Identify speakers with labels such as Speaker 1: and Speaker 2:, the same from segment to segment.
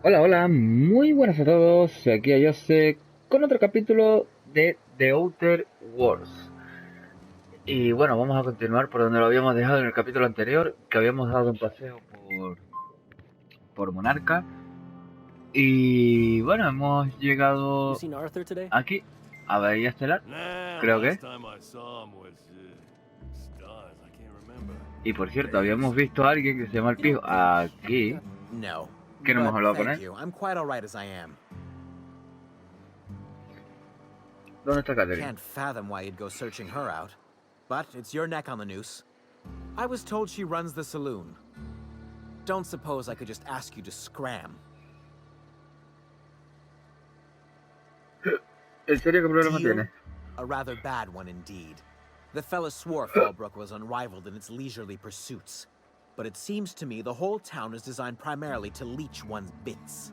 Speaker 1: Hola, hola, muy buenas a todos. Aquí a Jose con otro capítulo de The Outer Worlds. Y bueno, vamos a continuar por donde lo habíamos dejado en el capítulo anterior, que habíamos dado un paseo por Monarca. Y bueno, hemos
Speaker 2: You
Speaker 1: llegado
Speaker 2: seen Arthur today?
Speaker 1: aquí, a Bahía Estelar,
Speaker 3: Nah,
Speaker 1: creo
Speaker 3: last
Speaker 1: que.
Speaker 3: time I saw him was stars. I can't remember.
Speaker 1: Y por cierto,
Speaker 3: Days.
Speaker 1: habíamos visto a alguien que se llama el
Speaker 2: You
Speaker 1: Pijo
Speaker 2: don't think he
Speaker 1: aquí,
Speaker 2: got...
Speaker 4: No,
Speaker 1: que no hemos
Speaker 4: but
Speaker 1: hablado con
Speaker 4: thank
Speaker 1: él.
Speaker 4: you. I'm quite all right as I am.
Speaker 1: ¿Dónde está Catherine?
Speaker 4: Can't fathom why you'd go searching her out. But it's your neck on the noose. I was told she runs the saloon. Don't suppose I could just ask you to scram.
Speaker 1: ¿En serio qué problema
Speaker 4: Deal?
Speaker 1: tiene?
Speaker 4: A rather bad one indeed. The fella swore Fallbrook was unrivaled in its leisurely pursuits. But it seems to me the whole town is designed primarily to leech one's bits.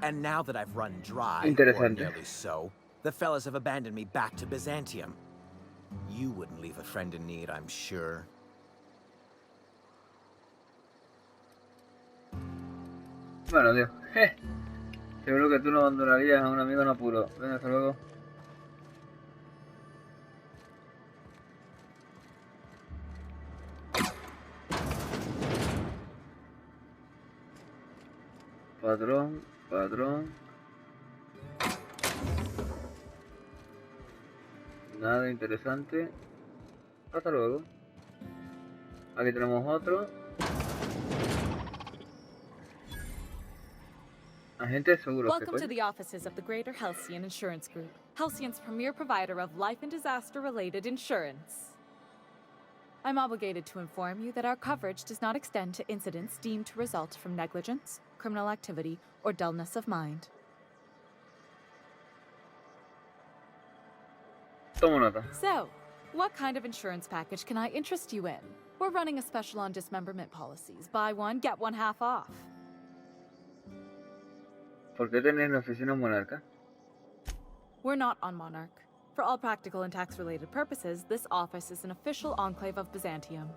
Speaker 4: And now that I've run dry, or
Speaker 1: Interesante.
Speaker 4: nearly so, the fellas have abandoned me back to Byzantium. You wouldn't leave a friend in need, I'm sure.
Speaker 1: Bueno, Dios. Seguro que tú no abandonarías a un amigo en apuro. Ven, hasta luego. Patrón, patrón. Nada interesante. Hasta luego. Aquí tenemos otro. Agente de seguros.
Speaker 5: Welcome to the offices of the Greater Halcyon Insurance Group, Halcyon's premier provider of life and disaster-related insurance. I'm obligated to inform you that our coverage does not extend to incidents deemed to result from negligence, criminal activity, or dullness of mind.
Speaker 1: Tomo nota.
Speaker 5: So, what kind of insurance package can I interest you in? We're running a special on dismemberment policies. Buy one, get one half off.
Speaker 1: ¿Por qué tenéis la oficina en Monarca?
Speaker 5: We're not on Monarch. For all practical and tax-related purposes, this office is an official enclave of Byzantium.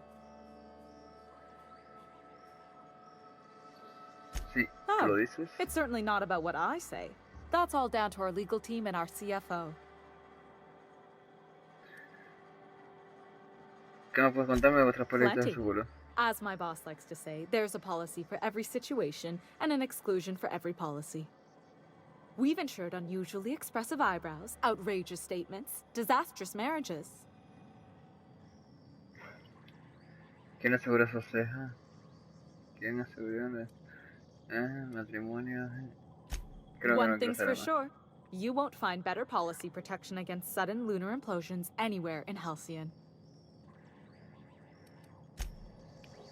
Speaker 1: Sí, ¿tú lo dices?
Speaker 5: It's certainly not about what I say. That's all down to our legal team and our CFO.
Speaker 1: ¿Qué me puedes contarme de vuestras pólizas de
Speaker 5: Plenty.
Speaker 1: seguro?
Speaker 5: As my boss likes to say, there's a policy for every situation and an exclusion for every policy. We've insured unusually expressive eyebrows, outrageous statements, disastrous marriages.
Speaker 1: ¿Quién asegura sus cejas? ¿Quién asegura matrimonio? Creo que
Speaker 5: One
Speaker 1: no quiero
Speaker 5: thing's
Speaker 1: saber
Speaker 5: for
Speaker 1: más.
Speaker 5: sure, you won't find better policy protection against sudden lunar implosions anywhere in Halcyon.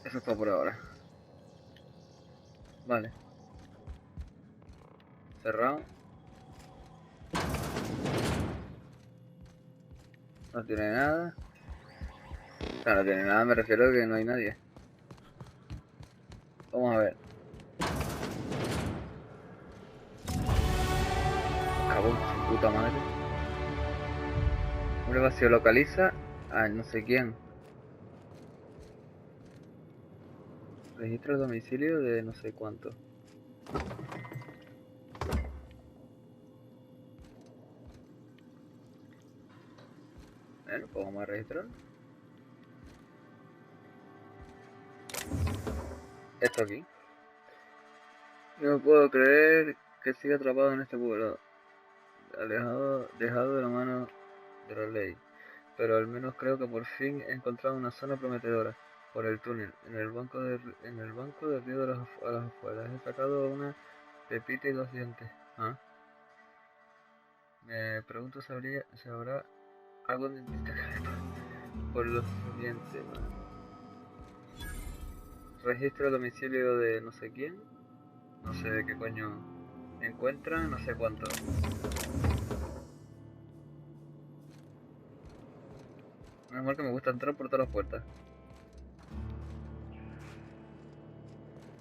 Speaker 1: Eso es todo por ahora. Vale. Cerrado. No tiene nada. O sea, no tiene nada, me refiero a que no hay nadie. Vamos a ver. Cabrón, su puta madre. Hombre vacío localiza a no sé quién. Registro el domicilio de no sé cuánto. Bueno, pues vamos a registrar. Esto aquí. No puedo creer que siga atrapado en este pueblo. Dejado de la mano de la ley. Pero al menos creo que por fin he encontrado una zona prometedora. Por el túnel, en el banco del río de a las afueras. He sacado una pepita y 2 dientes. ¿Ah? Me pregunto si habrá algo de por lo siguiente. Registro el domicilio de no sé quién. No sé de qué coño encuentran, no sé cuánto. Menos mal que me gusta entrar por todas las puertas.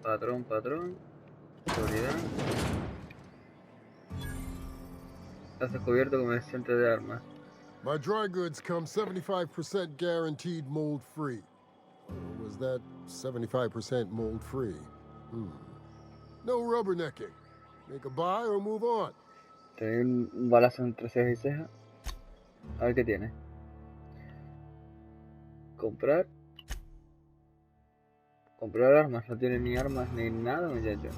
Speaker 1: Patrón, patrón. Seguridad. Has descubierto comerciante de armas.
Speaker 6: My dry goods come 75% guaranteed mold-free. Or was that 75% mold-free? No rubbernecking. Make a buy or move on.
Speaker 1: Te doy un balazo entre ceja y ceja. A ver qué tiene. Comprar. Comprar armas. No tiene ni armas ni nada, muchacho.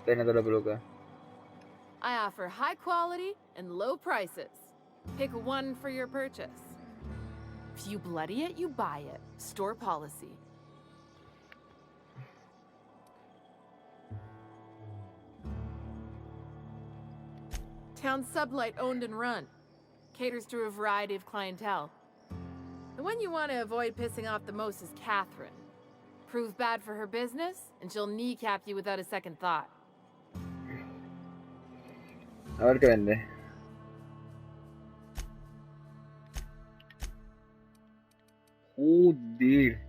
Speaker 1: Peínate la peluca.
Speaker 2: I offer high quality and low prices. Pick one for your purchase. If you bloody it, you buy it. Store policy. Town sublight owned and run. Caters to a variety of clientele. The one you want to avoid pissing off the most is Catherine. Prove bad for her business, and she'll kneecap you without a second thought.
Speaker 1: A ver qué vende. Joder.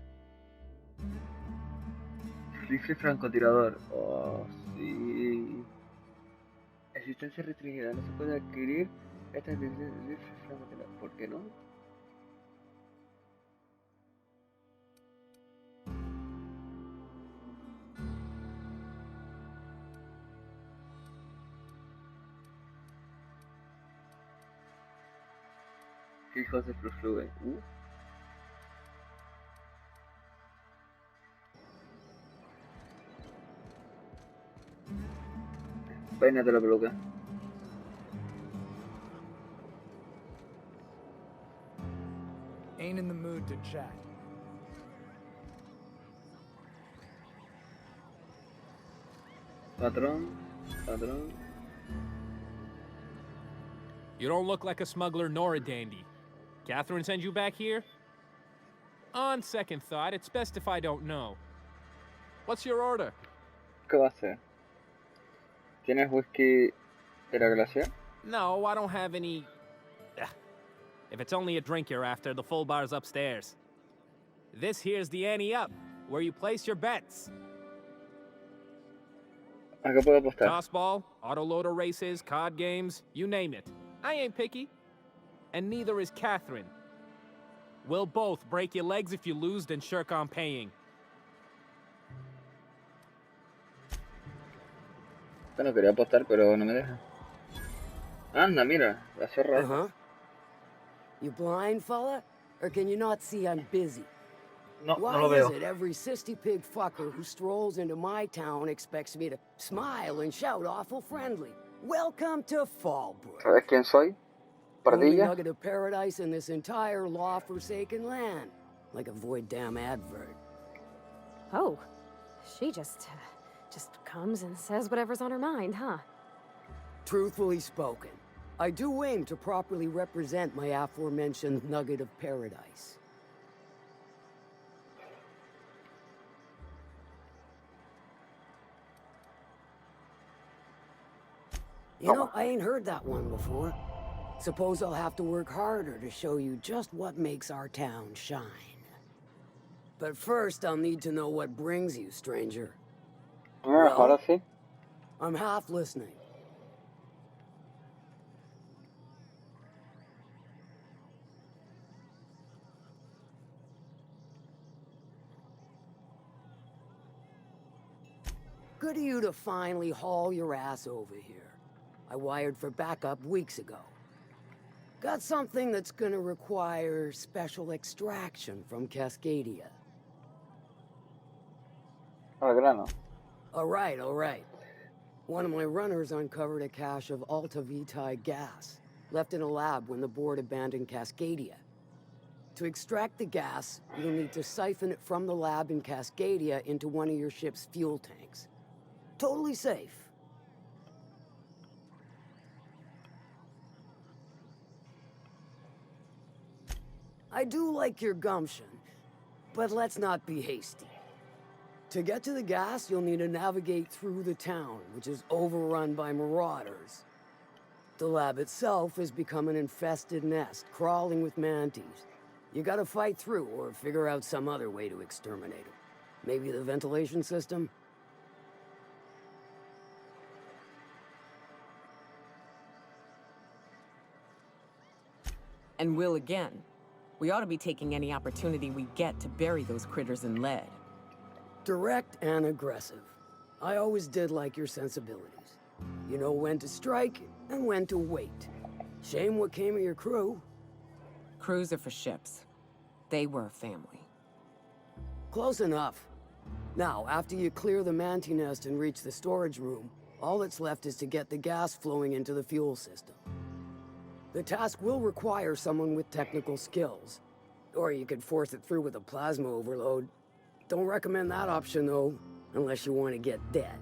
Speaker 1: Rifle francotirador. Oh, sí. Existencia restringida. No se puede adquirir esta rifle francotirador. ¿Por qué no? ¿Qué hijos de Fluflube? Peínate la peluca.
Speaker 7: Ain't in the mood to chat.
Speaker 1: Patrón. Patrón.
Speaker 8: You don't look like a smuggler nor a dandy. Catherine sends you back here? On second thought, it's best if I don't know. What's your order?
Speaker 1: ¿Qué va a hacer? ¿Tienes whisky de la glaciar?
Speaker 8: No, I don't have any... Ugh. If it's only a drink you're after, the full bar's upstairs. This here's the ante up, where you place your bets.
Speaker 1: ¿A qué puedo apostar?
Speaker 8: Tossball, autoloader races, card games, you name it. I ain't picky. And neither is Catherine. We'll both break your legs if you lose, then shirk on paying.
Speaker 1: Bueno, quería apostar, pero no me deja. Anda, mira, la zorra.
Speaker 9: Uh-huh. You blind, fella? Or can you not see I'm busy?
Speaker 1: No,
Speaker 9: Why
Speaker 1: no lo veo.
Speaker 9: is it every sissy pig fucker who strolls into my town expects me to smile and shout awful friendly? Welcome to Fallbrook.
Speaker 1: ¿Sabes quién soy?
Speaker 9: Only
Speaker 1: Pardilla.
Speaker 9: nugget of paradise in this entire law-forsaken land. Like a void damn advert.
Speaker 10: Oh, she just comes and says whatever's on her mind, huh?
Speaker 9: Truthfully spoken, I do aim to properly represent my aforementioned nugget of paradise. You know, I ain't heard that one before. Suppose I'll have to work harder to show you just what makes our town shine. But first, I'll need to know what brings you, stranger.
Speaker 1: Ahora sí.
Speaker 9: I'm half listening. Good of you to finally haul your ass over here. I wired for backup weeks ago. Got something that's gonna require special extraction from Cascadia.
Speaker 1: Al grano.
Speaker 9: All right. One of my runners uncovered a cache of Alta Vitae gas, left in a lab when the board abandoned Cascadia. To extract the gas, you'll need to siphon it from the lab in Cascadia into one of your ship's fuel tanks. Totally safe. I do like your gumption, but let's not be hasty. To get to the gas, you'll need to navigate through the town, which is overrun by marauders. The lab itself has become an infested nest, crawling with mantis. You gotta fight through or figure out some other way to exterminate them. Maybe the ventilation system?
Speaker 11: And will again. We ought to be taking any opportunity we get to bury those critters in lead.
Speaker 9: Direct and aggressive. I always did like your sensibilities. You know when to strike and when to wait. Shame what came of your crew.
Speaker 11: Crews are for ships. They were a family.
Speaker 9: Close enough. Now, after you clear the manti nest and reach the storage room, all that's left is to get the gas flowing into the fuel system. The task will require someone with technical skills. Or you could force it through with a plasma overload. Don't recommend that option, though, unless you want to get dead.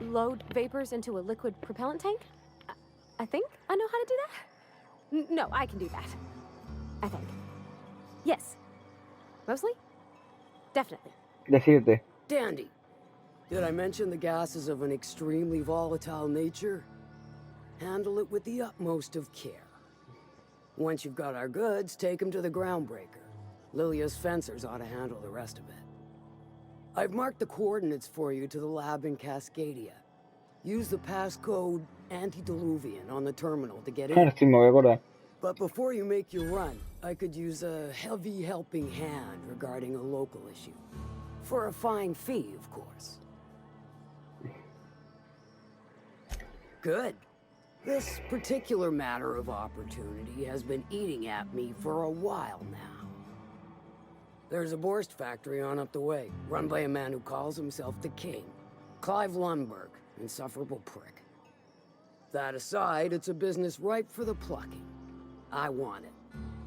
Speaker 10: Load vapors into a liquid propellant tank? I think I know how to do that. No, I can do that. I think. Yes. Mostly? Definitely.
Speaker 1: Decídete.
Speaker 9: Dandy. Did I mention the gas is of an extremely volatile nature? Handle it with the utmost of care. Once you've got our goods, take them to the groundbreaker. Lilia's fencers ought to handle the rest of it. I've marked the coordinates for you to the lab in Cascadia. Use the passcode Antediluvian on the terminal to get in.
Speaker 1: Ahora sí me voy a acordar.
Speaker 9: But before you make your run, I could use a heavy helping hand regarding a local issue. For a fine fee, of course. Good. This particular matter of opportunity has been eating at me for a while now. There's a Borst factory on up the way, run by a man who calls himself the King. Clive Lundberg, insufferable prick. That aside, it's a business ripe for the plucking. I want it.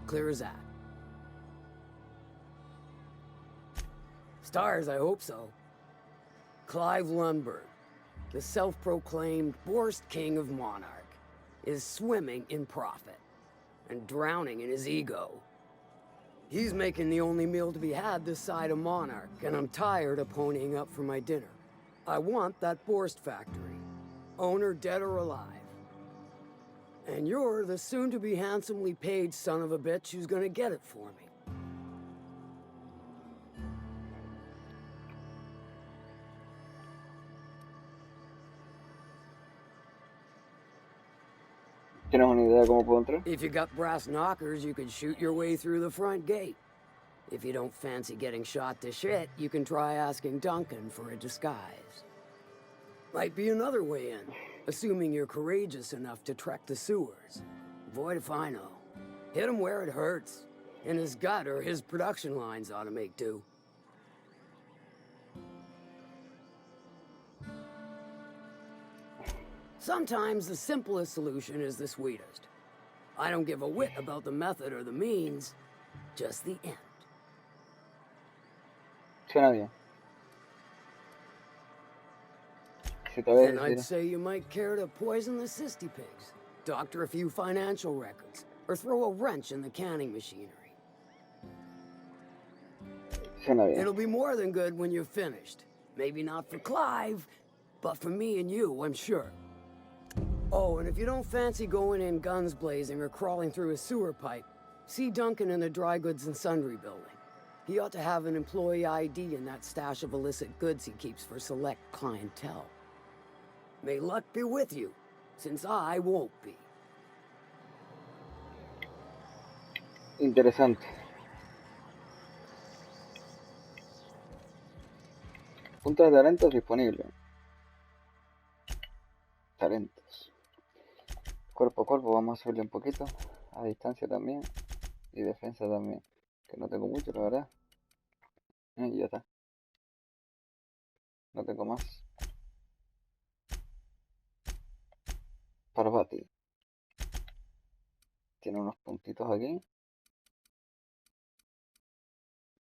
Speaker 9: Clear as that. Stars, I hope so. Clive Lundberg, the self-proclaimed Borst King of Monarch, is swimming in profit and drowning in his ego. He's making the only meal to be had this side of Monarch, and I'm tired of ponying up for my dinner. I want that Borst factory, owner dead or alive. And you're the soon-to-be handsomely paid son of a bitch who's gonna get it for me.
Speaker 1: ¿Tienes una idea de cómo puedo entrar?
Speaker 9: If you got brass knockers, you could shoot your way through the front gate. If you don't fancy getting shot to shit, you can try asking Duncan for a disguise. Might be another way in, assuming you're courageous enough to trek the sewers. Void if I know. Hit him where it hurts. In his gut, or his production lines ought to make do. Sometimes the simplest solution is the sweetest. I don't give a whit about the method or the means, just the end.
Speaker 1: Suena bien. Si te voy a
Speaker 9: And I'd
Speaker 1: decir.
Speaker 9: say you might care to poison the cysty pigs, doctor a few financial records, or throw a wrench in the canning machinery.
Speaker 1: Suena bien.
Speaker 9: It'll be more than good when you're finished. Maybe not for Clive, but for me and you, I'm sure. Oh, and if you don't fancy going in guns blazing or crawling through a sewer pipe, see Duncan in the dry goods and sundry building. He ought to have an employee ID in that stash of illicit goods he keeps for select clientele. May luck be with you, since I won't be.
Speaker 1: Interesante. Punto de talentos disponible. Talentos. Cuerpo a cuerpo vamos a subirle un poquito. A distancia también. Y defensa también. Que no tengo mucho, la verdad. Y ya está. No tengo más. Parvati. Tiene unos puntitos aquí.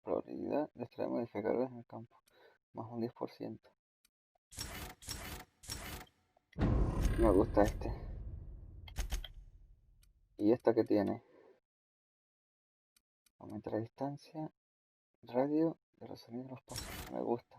Speaker 1: Probabilidad de extraer modificadores en el campo. Más un 10%. Me gusta este. ¿Y esta que tiene? Aumenta la distancia. Radio de los sonidos de los pasos. Me gusta.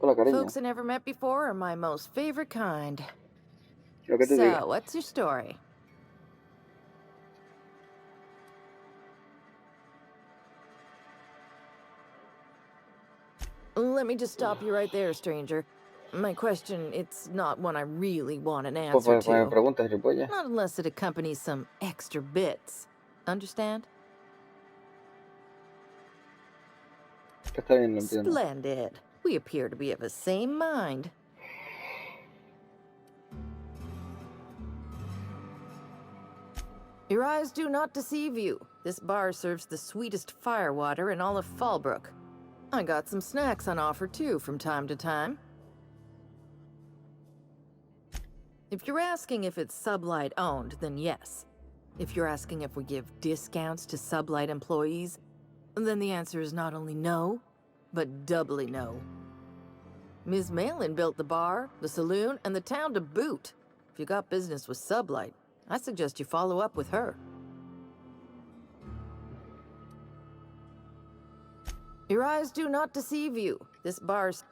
Speaker 1: Hola, cariño.
Speaker 7: Folks I never met before are my most favorite kind.
Speaker 1: Lo que te diga.
Speaker 7: So, what's your story? Let me just stop you right there, stranger. My question, it's not one I really want an
Speaker 1: Pues
Speaker 7: answer
Speaker 1: me
Speaker 7: to.
Speaker 1: preguntas, gilipollas.
Speaker 7: Not unless it accompanies some extra bits. Understand?
Speaker 1: Está bien, no entiendo.
Speaker 7: Splendid. We appear to be of the same mind. Your eyes do not deceive you. This bar serves the sweetest firewater in all of Fallbrook. I got some snacks on offer too from time to time. If you're asking if it's Sublight owned, then yes. If you're asking if we give discounts to Sublight employees, then the answer is not only no, but doubly no. Ms. Malin built the bar, the saloon, and the town to boot. If you got business with Sublight, I suggest you follow up with her. Your eyes do not deceive you. This bar's...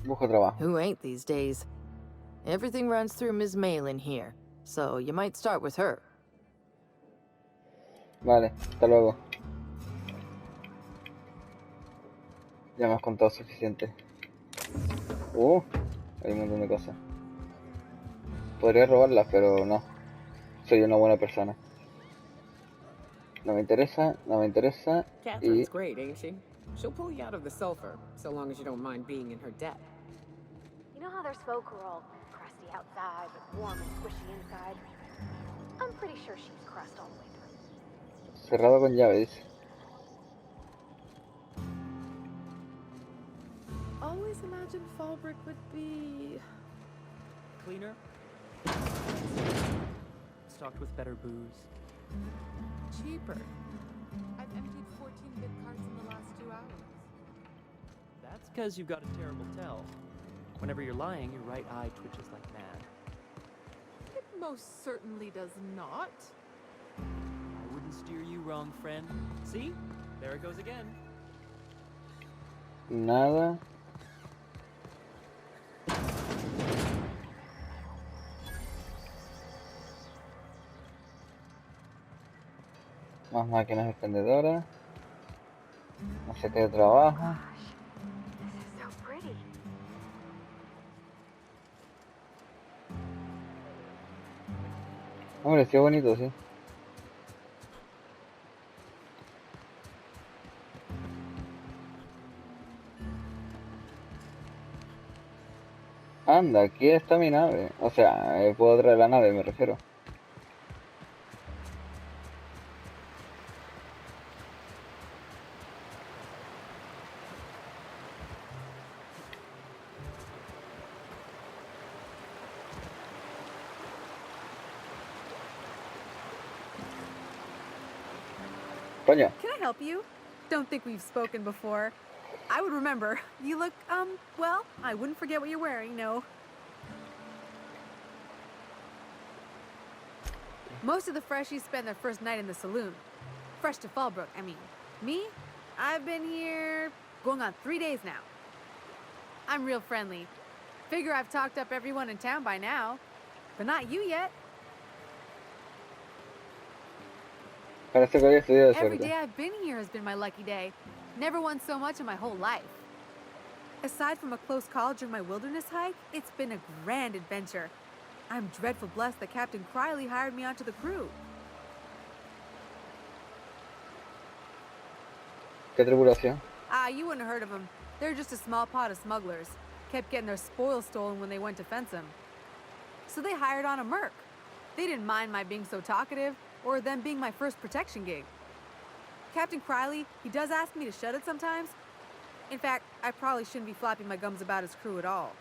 Speaker 1: Busco trabajo.
Speaker 7: Who ain't these days? Everything runs through Ms. Malin here, so you might start with her.
Speaker 1: Vale, hasta luego. Ya me has contado suficiente. Hay un montón de cosas. Podría robarlas, pero no. Soy una buena persona. No me interesa, no me interesa.
Speaker 11: Catherine's great, ain't she? She'll pull you out of the sulfur, so long as you don't mind being in her debt.
Speaker 10: You know how their smoke are all crusty outside, but warm and squishy inside? I'm pretty sure she's crust all the way through.
Speaker 1: Cerrado con llave, dice.
Speaker 2: Always imagined Fallbrook would be
Speaker 12: Cleaner? Stocked with better booze.
Speaker 2: cheaper. I've emptied 14-bit carts in the last 2 hours.
Speaker 12: That's because you've got a terrible tell. Whenever you're lying, your right eye twitches like mad.
Speaker 2: It most certainly does not.
Speaker 12: I wouldn't steer you wrong, friend. See? There it goes again.
Speaker 1: Nada. Más máquinas expendedoras. No sé qué de trabajo.
Speaker 10: This is so pretty.
Speaker 1: Hombre, sí, bonito, sí. Anda, aquí está mi nave. O sea, puedo traer la nave, me refiero. Coño.
Speaker 5: Can I help you? Don't think we've spoken before. I would remember. You look, well, I wouldn't forget what you're wearing, no. Most of the freshies spend their first night in the saloon. Fresh to Fallbrook, I mean. Me? I've been here going on 3 days now. I'm real friendly. Figure I've talked up everyone in town by now. But not you yet.
Speaker 1: Parece que hoy es tu día de
Speaker 5: Every
Speaker 1: suerte.
Speaker 5: day I've been here has been my lucky day. Never won so much in my whole life. Aside from a close call during my wilderness hike, it's been a grand adventure. I'm dreadful blessed that Captain Criley hired me onto the crew.
Speaker 1: ¿Qué tripulación?
Speaker 5: Ah, you wouldn't have heard of them. They're just a small pot of smugglers. Kept getting their spoils stolen when they went to fence them. So they hired on a merc. They didn't mind my being so talkative, or them being my first protection gig. Captain Criley, he does ask me to shut it sometimes. In fact, I probably shouldn't be flapping my gums about his crew at all.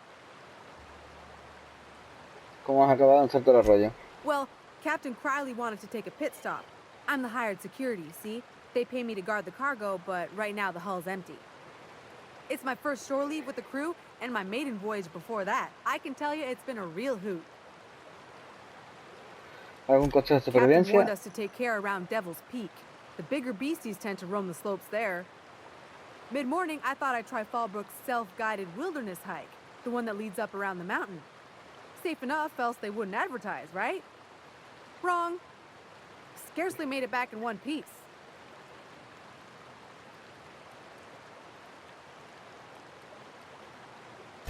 Speaker 1: ¿Cómo has acabado en Salto del Arroyo?
Speaker 5: Well, Captain Criley wanted to take a pit stop. I'm the hired security, see? They pay me to guard the cargo, but right now the hull's empty. It's my first shore leave with the crew, and my maiden voyage before that. I can tell you it's been a real hoot.
Speaker 1: ¿Algún consejo de
Speaker 5: Captain warned
Speaker 1: supervivencia?
Speaker 5: us to take care around Devil's Peak. The bigger beasties tend to roam the slopes there. Mid-morning, I thought I'd try Fallbrook's self-guided wilderness hike, the one that leads up around the mountain. Safe enough, else they wouldn't advertise, right? Wrong. Scarcely made it back in one piece.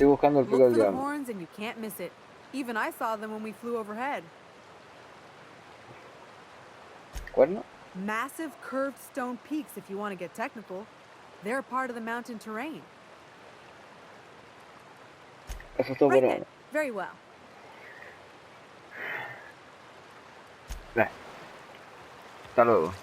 Speaker 1: Estoy buscando el pico
Speaker 13: Look
Speaker 1: del
Speaker 13: for the
Speaker 1: diablo.
Speaker 13: horns and you can't miss it. Even I saw them when we flew overhead.
Speaker 1: ¿Cuerno?
Speaker 13: Massive curved stone peaks if you want to get technical. They're part of the mountain terrain.
Speaker 1: Eso es todo
Speaker 13: Right
Speaker 1: por
Speaker 13: then.
Speaker 1: ahora.
Speaker 13: Very well.
Speaker 1: Ve. Hasta luego.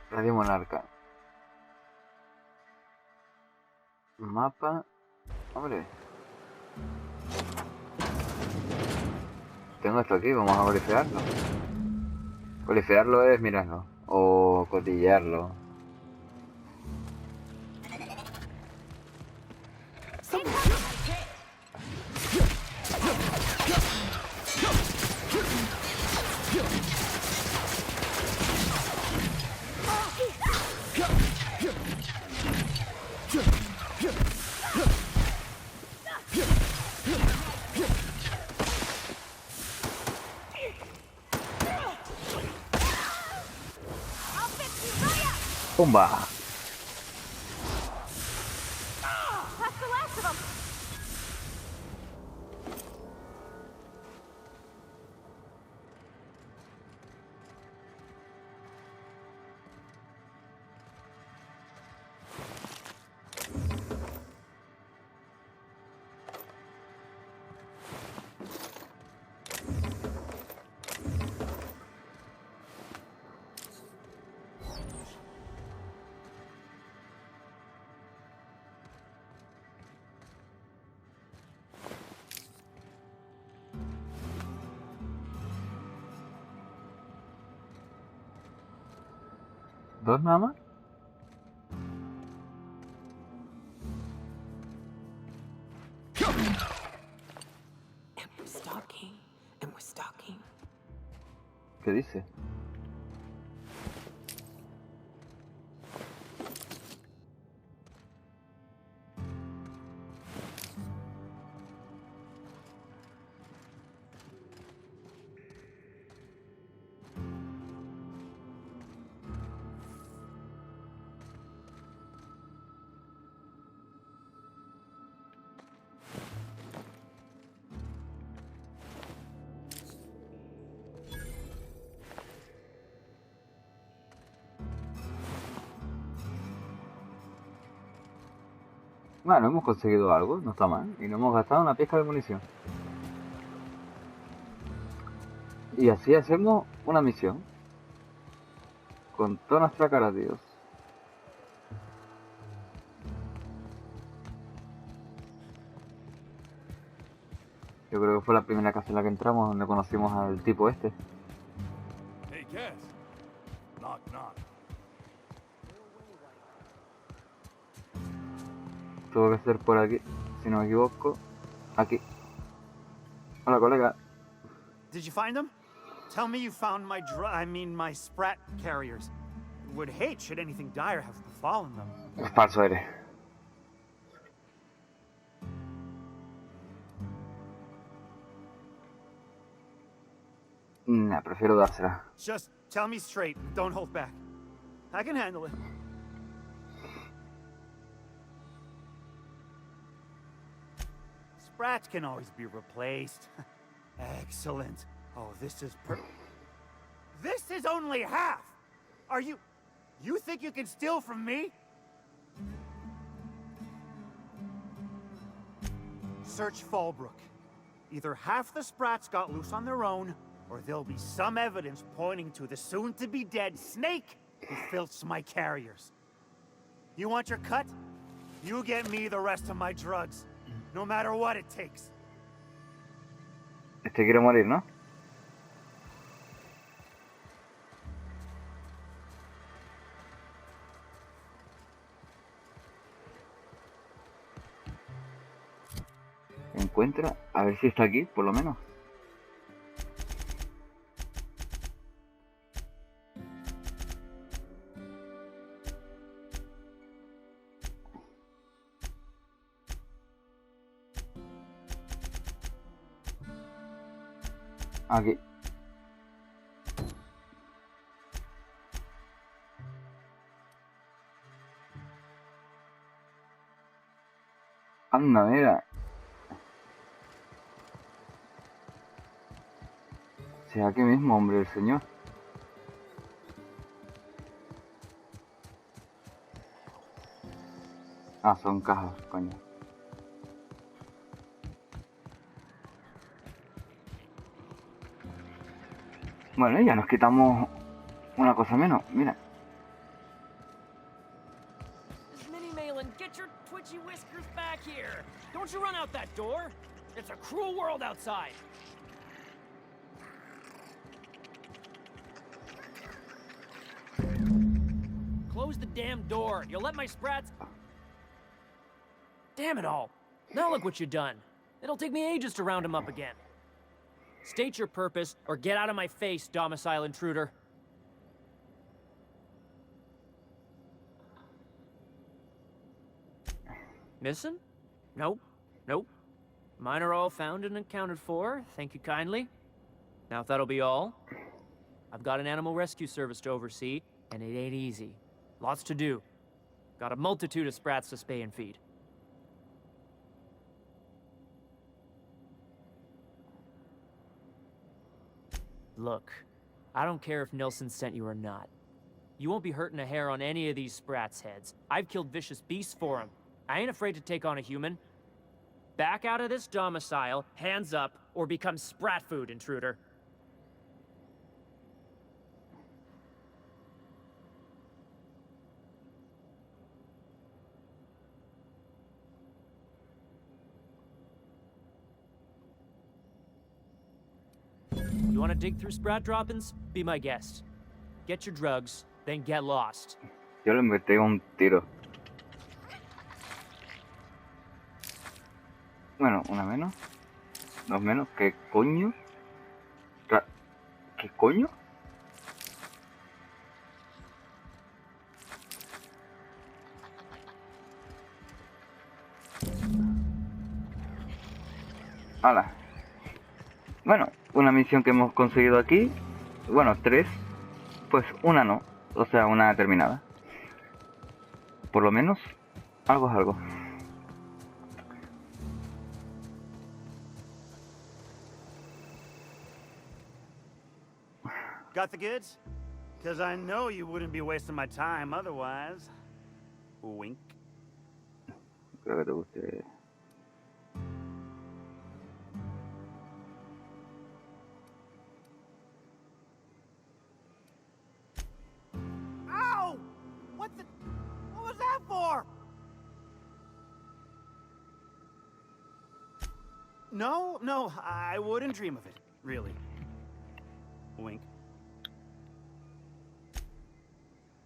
Speaker 1: Radio Monarca. Mapa. Hombre. Tengo esto aquí, vamos a golifearlo. Golifearlo es mirarlo. O cotillearlo. ¡Pumba!
Speaker 10: That's the last of them.
Speaker 1: ¿Dos nada más?
Speaker 11: And we're stalking, and we're stalking.
Speaker 1: ¿Qué dice? Bueno, hemos conseguido algo, no está mal. Y no hemos gastado una pizca de munición. Y así hacemos una misión. Con toda nuestra cara, Dios. Yo creo que fue la primera casa en la que entramos donde conocimos al tipo este.
Speaker 3: Hey, Cass. Knock, knock.
Speaker 1: Tuvo que ser por aquí, si no me equivoco. Aquí. Hola, colega.
Speaker 14: Did you find them? Tell me you found my my sprat carriers. Would hate should anything dire have befallen them.
Speaker 1: Es falso eres. Nah, prefiero dársela.
Speaker 14: Just tell me straight. Don't hold back. I can handle it. Sprats can always be replaced. Excellent. Oh, this is This is only half! Are you... You think you can steal from me? Search Fallbrook. Either half the Sprats got loose on their own, or there'll be some evidence pointing to the soon-to-be-dead Snake who filched my carriers. You want your cut? You get me the rest of my drugs, no matter what it takes.
Speaker 1: Este quiere morir, ¿no? Encuentra, a ver si está aquí, por lo menos. Aquí. Anda, mira. Sí, aquí mismo, hombre, el señor. Ah, son cajas, coño. Bueno, ya nos quitamos una cosa menos, mira.
Speaker 12: Minnie Malin, get your twitchy whiskers back here! Don't you run out that door! It's a cruel world outside! Close the damn door. You'll let my sprats... Damn it all. Now look what you've done. It'll take me ages to round him up again. State your purpose, or get out of my face, domicile intruder. Missing? Nope. Nope. Mine are all found and accounted for. Thank you kindly. Now if that'll be all, I've got an animal rescue service to oversee, and it ain't easy. Lots to do. Got a multitude of sprats to spay and feed. Look, I don't care if Nelson sent you or not. You won't be hurting a hair on any of these sprats' heads. I've killed vicious beasts for them. I ain't afraid to take on a human. Back out of this domicile, hands up, or become sprat food, intruder. You want to dig through sprat droppings? Be my guest. Get your drugs, then get lost.
Speaker 1: Yo le metí un tiro. Bueno, una menos. Dos menos. ¿Qué coño? ¿Qué coño? ¡Hala! Bueno, una misión que hemos conseguido aquí. Bueno, 3. Pues una no. O sea, una terminada. Por lo menos, algo es algo.
Speaker 14: Got the goods? Because I know you wouldn't be wasting my time otherwise. Wink.
Speaker 1: Creo que te guste.
Speaker 14: Ow! What was that for? No, I wouldn't dream of it, really. Wink.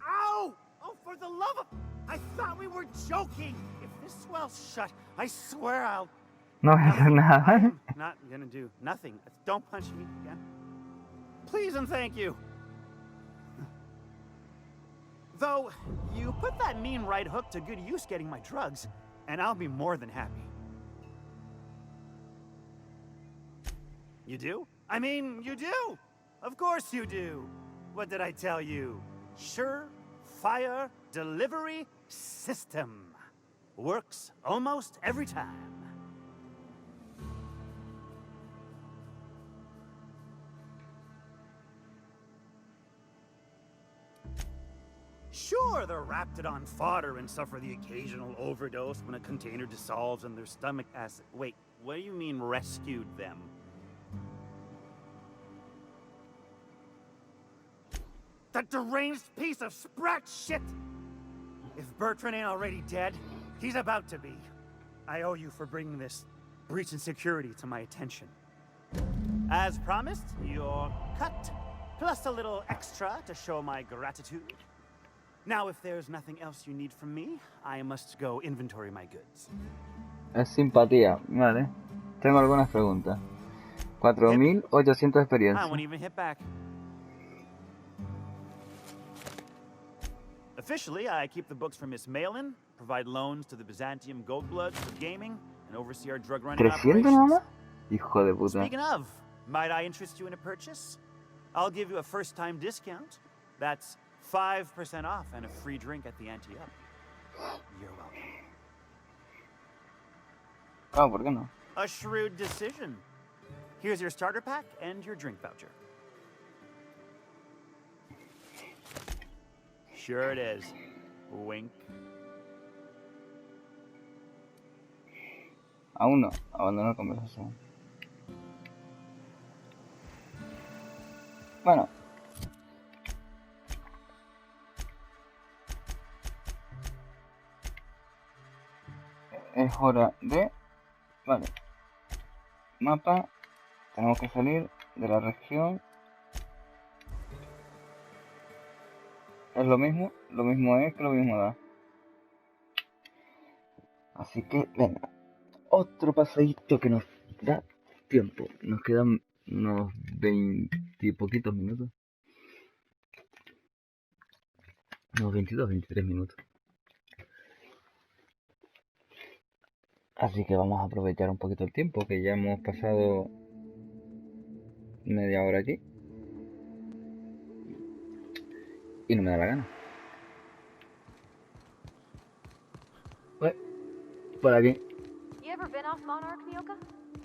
Speaker 14: Ow! Oh, for the love of... I thought we were joking! If this swell's shut, I swear I'll...
Speaker 1: No voy a hacer nada.
Speaker 14: I'm not gonna do nothing. Don't punch me again. Please and thank you. Though, you put that mean right hook to good use getting my drugs, and I'll be more than happy. You do? I mean, you do! Of course you do! What did I tell you? Sure-fire delivery system. Works almost every time. Sure, they're wrapped it on fodder and suffer the occasional overdose when a container dissolves in their stomach acid. Wait, what do you mean rescued them? That deranged piece of sprat shit! If Bertrand ain't already dead, he's about to be. I owe you for bringing this breach in security to my attention. As promised, your cut, plus a little extra to show my gratitude. Now, if there's nothing else you need from me, I must go inventory my goods.
Speaker 1: Es simpatía, vale. Tengo algunas preguntas. 4.800
Speaker 14: I
Speaker 1: experiencia.
Speaker 14: won't even hit back. Officially, I keep the books for Miss Malin, provide loans to the Byzantium Goldbloods for gaming, and oversee our drug running
Speaker 1: 300 nada
Speaker 14: operations.
Speaker 1: más. Hijo de puta.
Speaker 14: Speaking of, Might I interest you in a purchase? I'll give you a first-time discount. That's 5% off and a free drink at the ante-up. You're welcome.
Speaker 1: Ah, ¿por qué no?
Speaker 14: A shrewd decision. Here's your starter pack and your drink voucher. Sure it is. Wink.
Speaker 1: Aún no. Abandonar conversación. Bueno. Es hora de... Vale. Mapa. Tenemos que salir de la región. Es lo mismo es que lo mismo da. Así que, venga. Otro paseíto que nos da tiempo. Nos quedan unos 20 y poquitos minutos. Unos 22, 23 minutos. Así que vamos a aprovechar un poquito el tiempo, que ya hemos pasado media hora aquí. Y no me da la gana. Pues, por aquí.
Speaker 10: You ever been off Monarch, Mioka?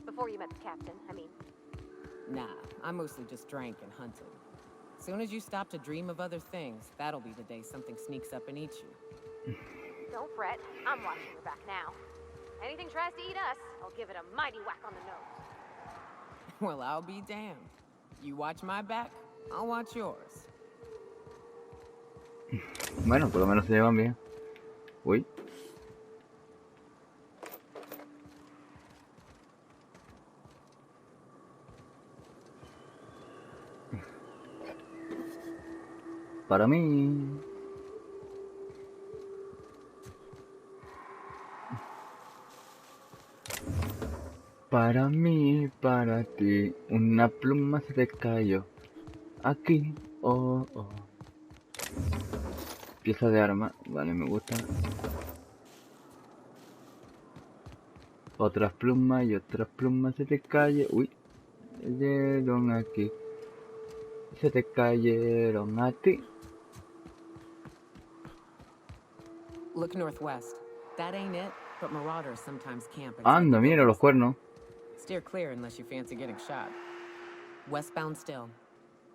Speaker 10: Before you met the captain, I mean.
Speaker 11: Nah, I mostly just drank and hunted. Soon as you stop to dream of other things, that'll be the day something sneaks up and eats you.
Speaker 10: Don't fret, I'm watching your back now. Anything tries to eat us, I'll give it a mighty whack on the nose.
Speaker 11: Well, I'll be damned. You watch my back, I'll watch yours.
Speaker 1: Bueno, por lo menos se llevan bien. Uy. Para mí. Para mí, para ti, una pluma se te cayó. Aquí, oh, oh. Pieza de arma, vale, me gusta. Otras plumas y otras plumas se te cayeron. Uy, cayeron aquí. Se te cayeron a ti.
Speaker 11: Look northwest. That ain't it, but marauders sometimes camp.
Speaker 1: Anda, mira los cuernos.
Speaker 11: Steer clear unless you fancy getting shot. Westbound still.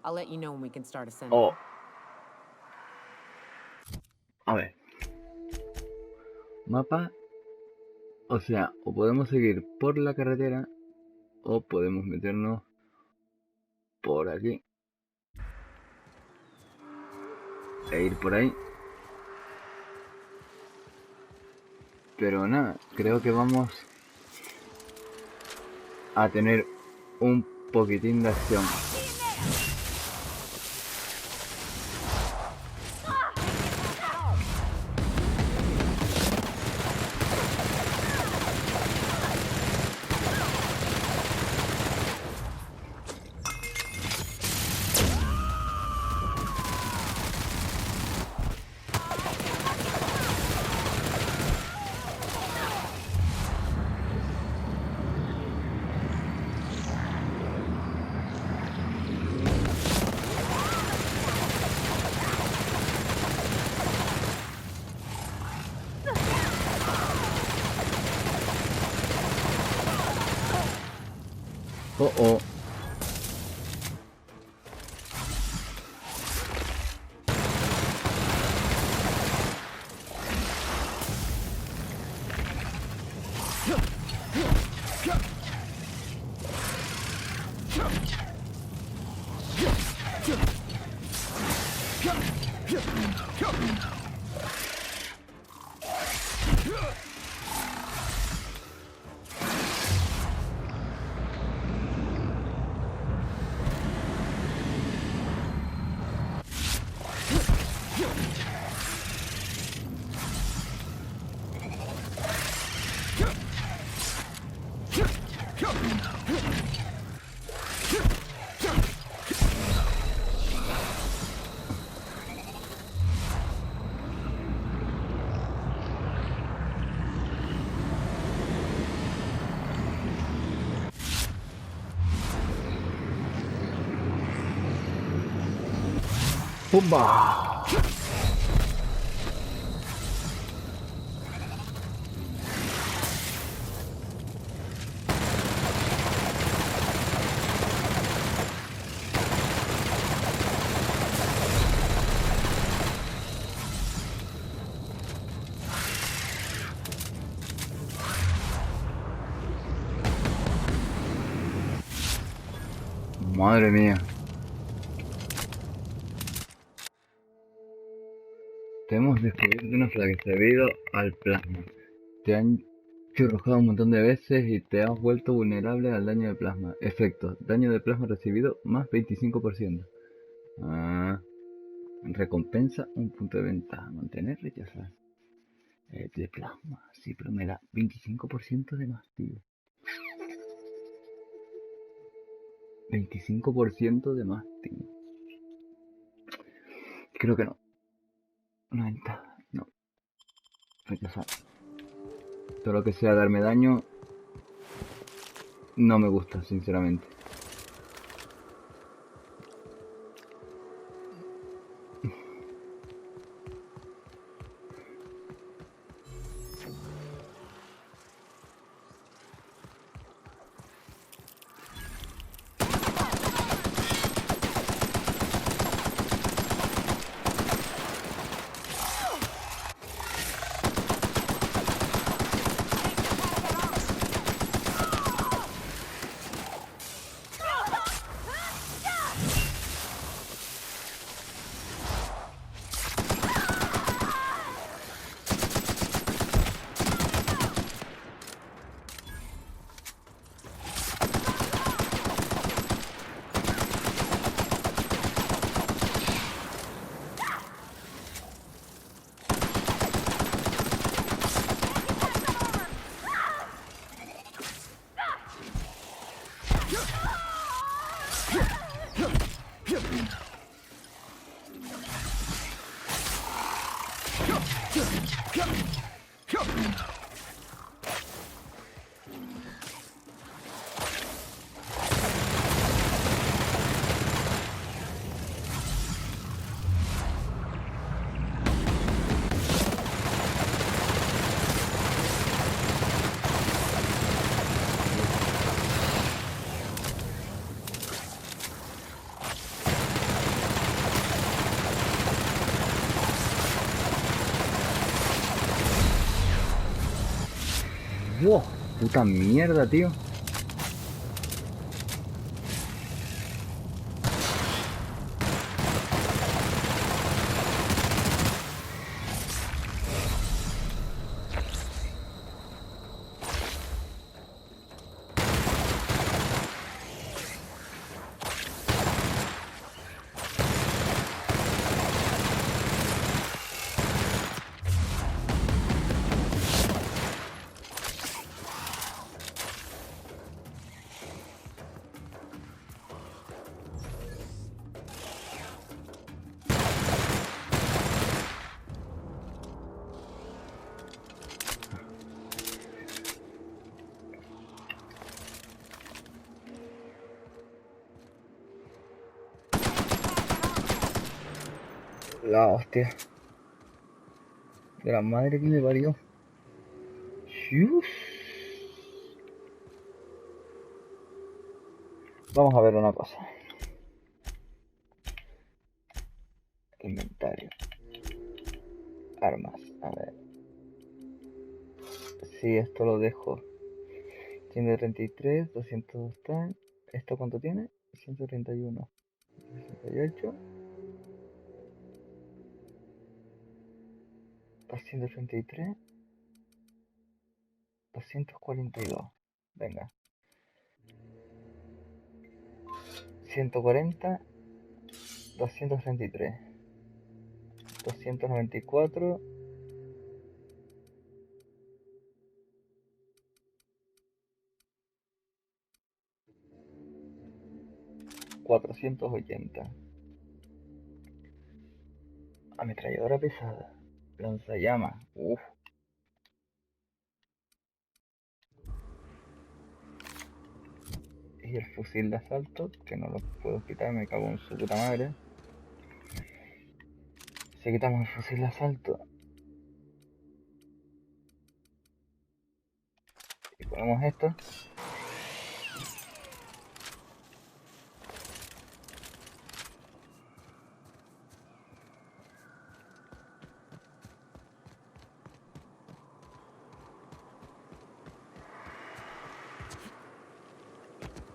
Speaker 11: I'll let you know when we can start ascending.
Speaker 1: Oh. A ver. Mapa. O sea, o podemos seguir por la carretera o podemos meternos por aquí. E ir por ahí. Pero nada, creo que vamos a tener un poquitín de acción. Oh, oh. ¡Pumba! Madre mía. Te hemos descubierto una flaqueza debido al plasma. Te han churruscado un montón de veces y te has vuelto vulnerable al daño de plasma. Efectos. Daño de plasma recibido más 25%. Recompensa un punto de ventaja. Mantener rechazar. De plasma. Sí, pero me da 25% de más, tío. 25% de más, tío. Creo que no. 90. No. Rechazar. Todo lo que sea darme daño no me gusta, sinceramente. ¡Wow! Puta mierda, tío. La hostia. De la madre que me parió. Uf. Vamos a ver una cosa. Inventario. Armas. A ver. Si esto lo dejo. 133, 200 está. ¿Esto cuánto tiene? 131. 68. 233. 242. Venga. 140. 233. 294. 480. Ametralladora pesada. Lanzallamas. Uff. Y el fusil de asalto, que no lo puedo quitar, me cago en su puta madre. Si quitamos el fusil de asalto y ponemos esto.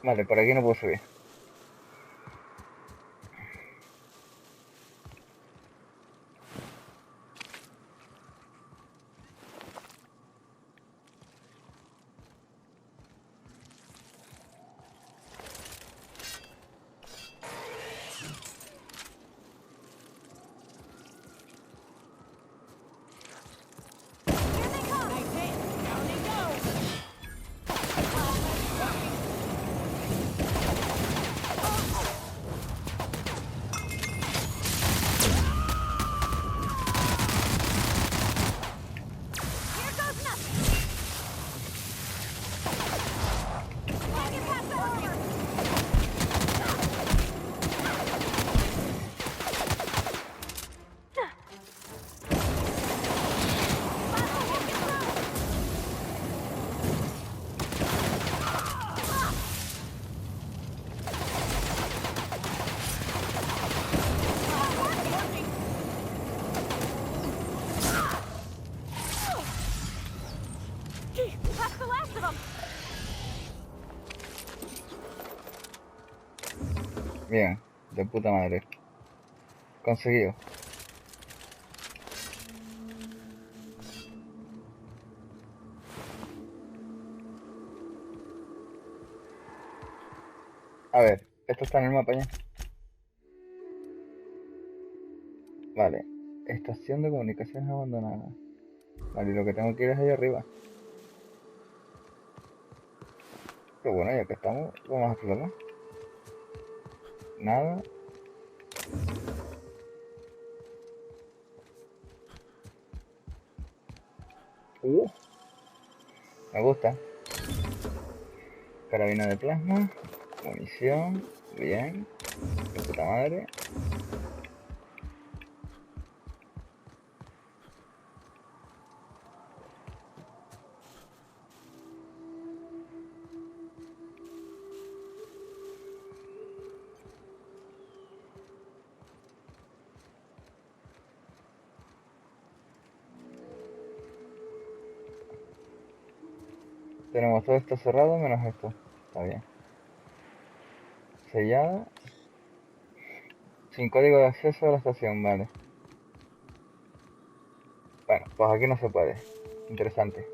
Speaker 1: Vale, por aquí no puedo subir. Bien, de puta madre. Conseguido. A ver, esto está en el mapa ya. Vale. Estación de comunicaciones abandonada. Vale, y lo que tengo que ir es allá arriba. Pero bueno, ya que estamos, vamos a explorar. Nada. Me gusta. Carabina de plasma. Munición. Bien. De puta madre. Tenemos todo esto cerrado menos esto. Está bien. Sellada. Sin código de acceso a la estación, vale. Bueno, pues aquí no se puede. Interesante.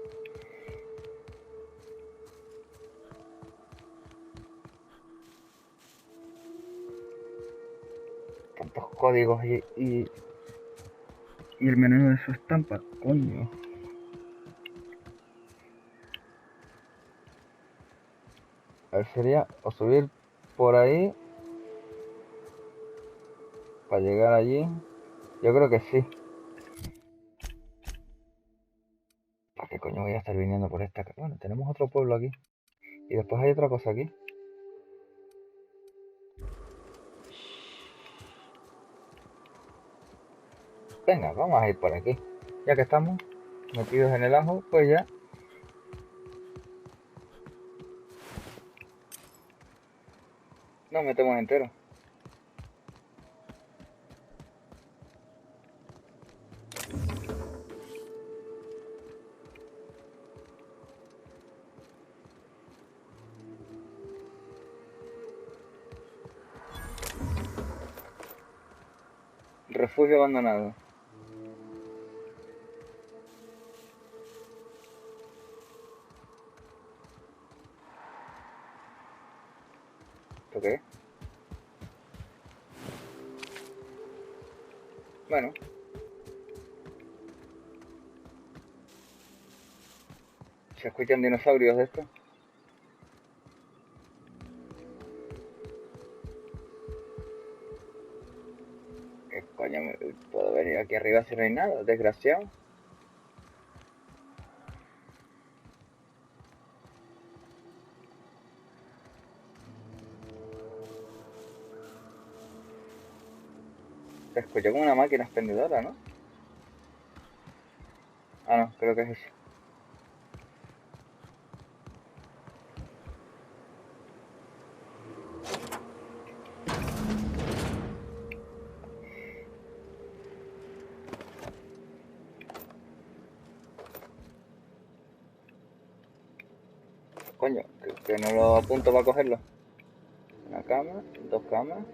Speaker 1: Tantos códigos y el menú de su estampa, coño. A ver, sería o subir por ahí para llegar allí. Yo creo que sí. ¿Para qué coño voy a estar viniendo por esta? Bueno, tenemos otro pueblo aquí. Y después hay otra cosa aquí. Venga, vamos a ir por aquí. Ya que estamos metidos en el ajo, pues ya. Nos metemos entero. Refugio abandonado. ¿Esto qué es? Bueno. ¿Se escuchan dinosaurios de estos? ¿Qué coño puedo venir aquí arriba si no hay nada? Desgraciado. Se escuchó como una máquina expendedora, ¿no? Ah, no, creo que es eso. Coño, que no lo apunto para cogerlo. Una cama, dos camas.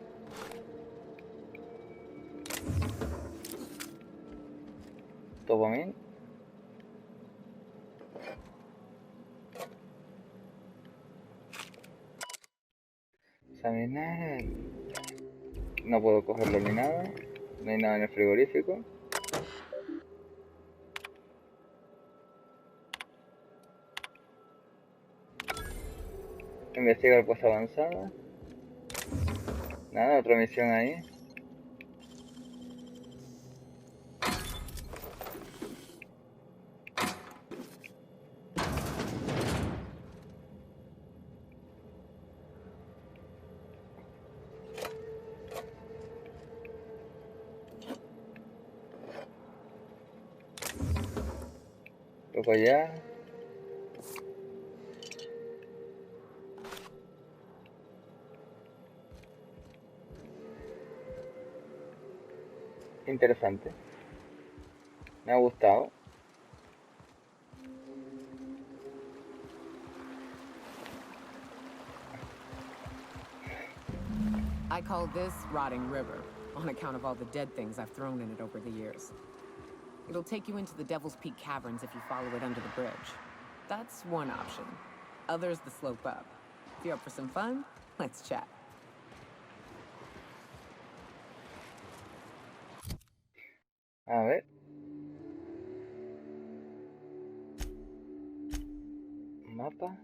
Speaker 1: Todo para mí. Examinar. No puedo cogerlo ni nada. No hay nada en el frigorífico. Investigar pues avanzada. Nada, otra misión ahí. Toco allá. Interesante. Me ha gustado.
Speaker 11: I call this Rotting River, on account of all the dead things I've thrown in it over the years. It'll take you into the Devil's Peak Caverns if you follow it under the bridge. That's one option. Other's the slope up. If you're up for some fun, let's chat.
Speaker 1: A ver. Mapa.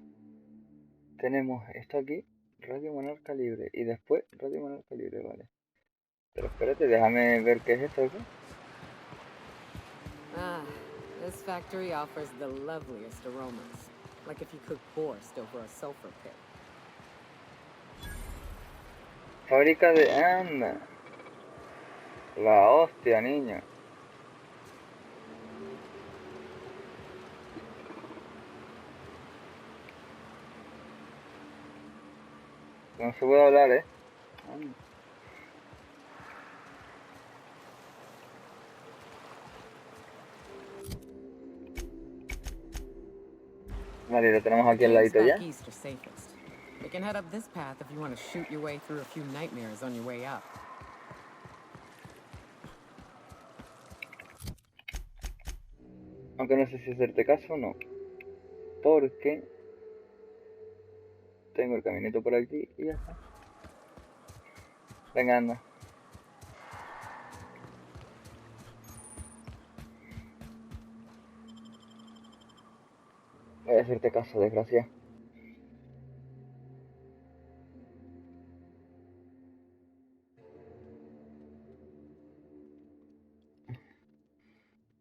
Speaker 1: Tenemos esto aquí. Radio Monarca Libre. Y después Radio Monarca Libre, vale. Pero espérate, déjame ver qué es esto aquí.
Speaker 11: Ah, this factory offers the loveliest aromas. Like if you cook borscht over a sulfur pit.
Speaker 1: Fábrica de... ¡Anda! La hostia, niño. No se puede hablar, ¿eh? Vale, lo tenemos aquí al ladito ya.
Speaker 11: East are safest. You can head up this path if you want to shoot your way through a few nightmares on your way up.
Speaker 1: Aunque no sé si hacerte caso o no. Porque tengo el caminito por aquí y ya está. Venga, anda. Voy a hacerte caso, desgracia.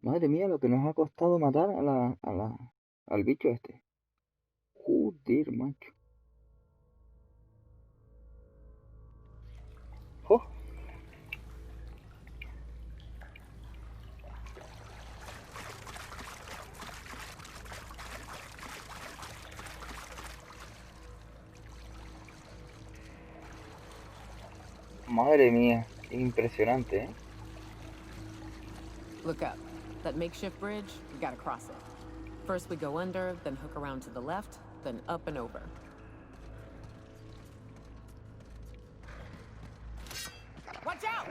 Speaker 1: Madre mía, lo que nos ha costado matar al bicho este. Joder, macho. ¡Oh! Madre mía, impresionante, ¿eh?
Speaker 11: Look up. That makeshift bridge, we gotta cross it. First we go under, then hook around to the left, then up and over. Watch out!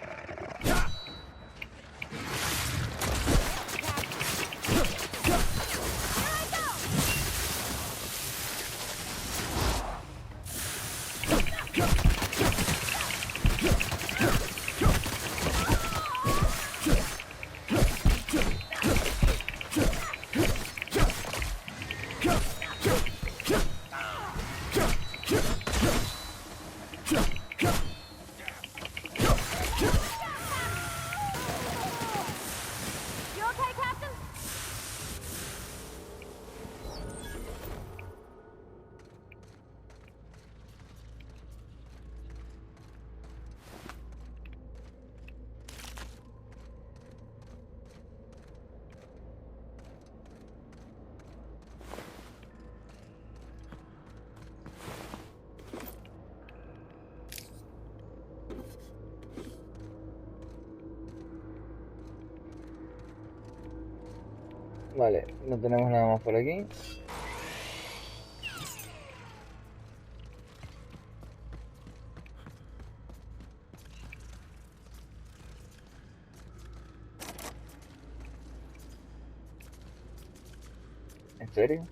Speaker 1: Vale, no tenemos nada más por aquí. ¿En serio?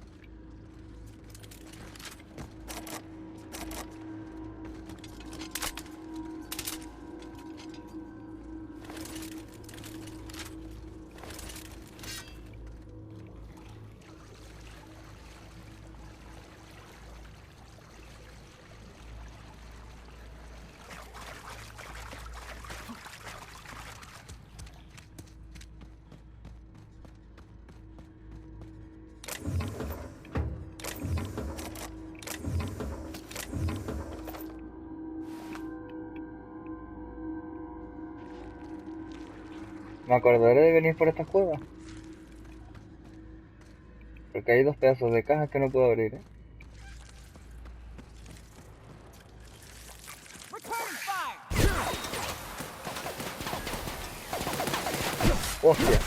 Speaker 1: Me acordaré de venir por esta cueva. Porque hay dos pedazos de cajas que no puedo abrir, ¿eh? ¡Hostia!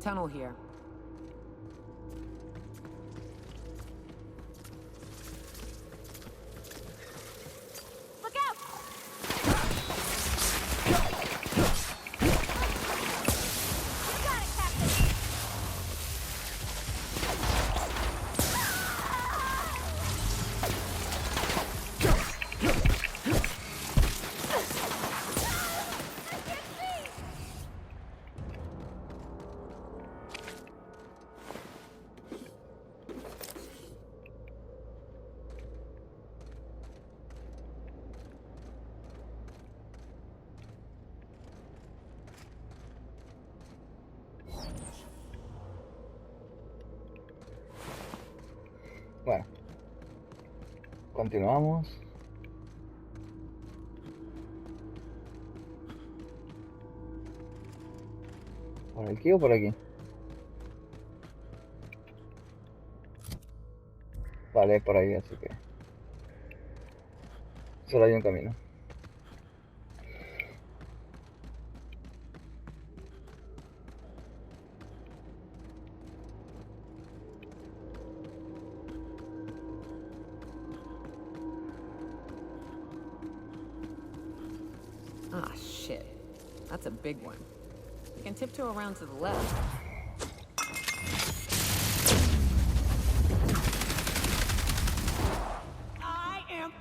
Speaker 11: Tunnel here.
Speaker 10: Look out! You got it, Captain!
Speaker 1: Bueno, continuamos. ¿Por aquí o por aquí? Vale, por ahí, así que solo hay un camino.
Speaker 11: Ah, shit. That's a big one. You can tiptoe around to the left.
Speaker 14: I am.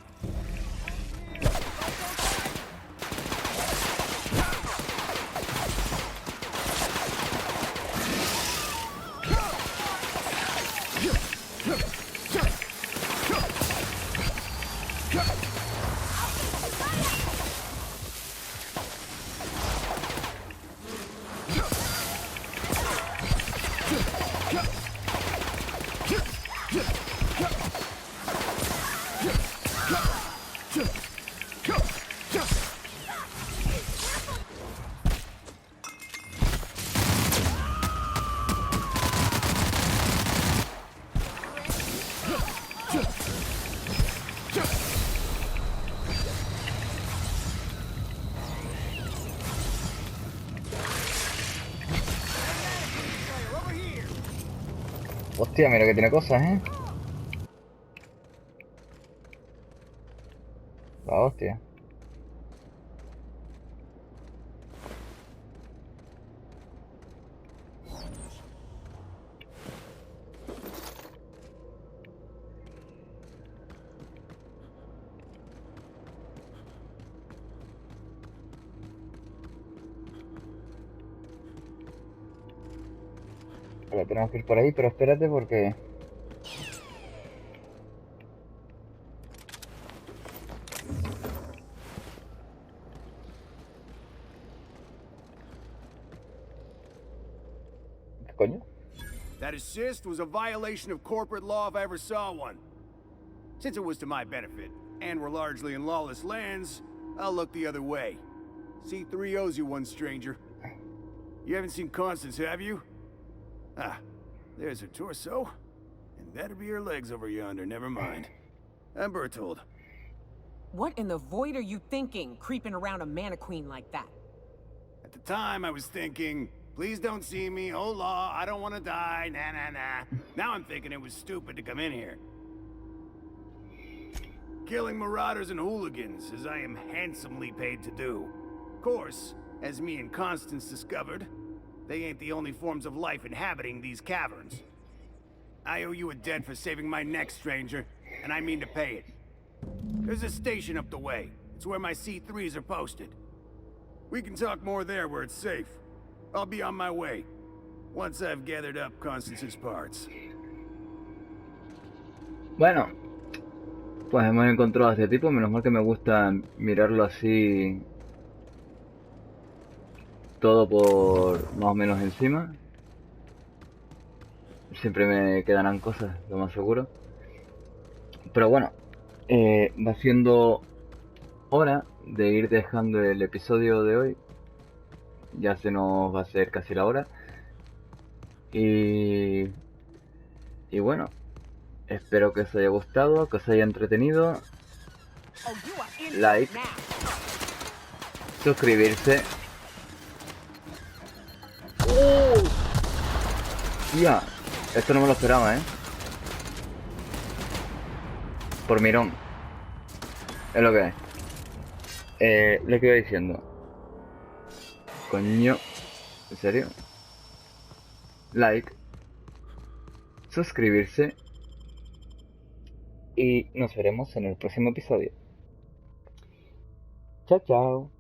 Speaker 1: Hostia, mira que tiene cosas, ¿eh? La hostia. Vale, tenemos que ir por ahí, pero espérate porque... ¿Qué coño?
Speaker 15: That assist was a violation of corporate law if I ever saw one. Since it was to my benefit, and we're largely in lawless lands, I'll look the other way. C3 owes you one, stranger. You haven't seen Constance, have you? Ah, there's her torso. And that'll be her legs over yonder, never mind. I'm Bertold.
Speaker 11: What in the void are you thinking, creeping around a mannequin like that?
Speaker 15: At the time, I was thinking, please don't see me, oh law, I don't want to die, nah nah nah. Now I'm thinking it was stupid to come in here. Killing marauders and hooligans, as I am handsomely paid to do. Of course, as me and Constance discovered, they ain't the only forms of life inhabiting these caverns. I owe you a debt for saving my neck, stranger, and I mean to pay it. There's a station up the way. It's where my C3s are posted. We can talk more there where it's safe. I'll be on my way, once I've gathered up Constance's parts.
Speaker 1: Bueno, pues hemos encontrado a este tipo. Menos mal que me gusta mirarlo así, todo por más o menos encima. Siempre me quedarán cosas, lo más seguro. Pero bueno, va siendo hora de ir dejando el episodio de hoy. Ya se nos va a hacer casi la hora. Y bueno, espero que os haya gustado, que os haya entretenido. Like, suscribirse. ¡Oh! Ya, esto no me lo esperaba, por mirón. Es lo que es. Lo que iba diciendo. Coño. ¿En serio? Like. Suscribirse. Y nos veremos en el próximo episodio. Chao, chao.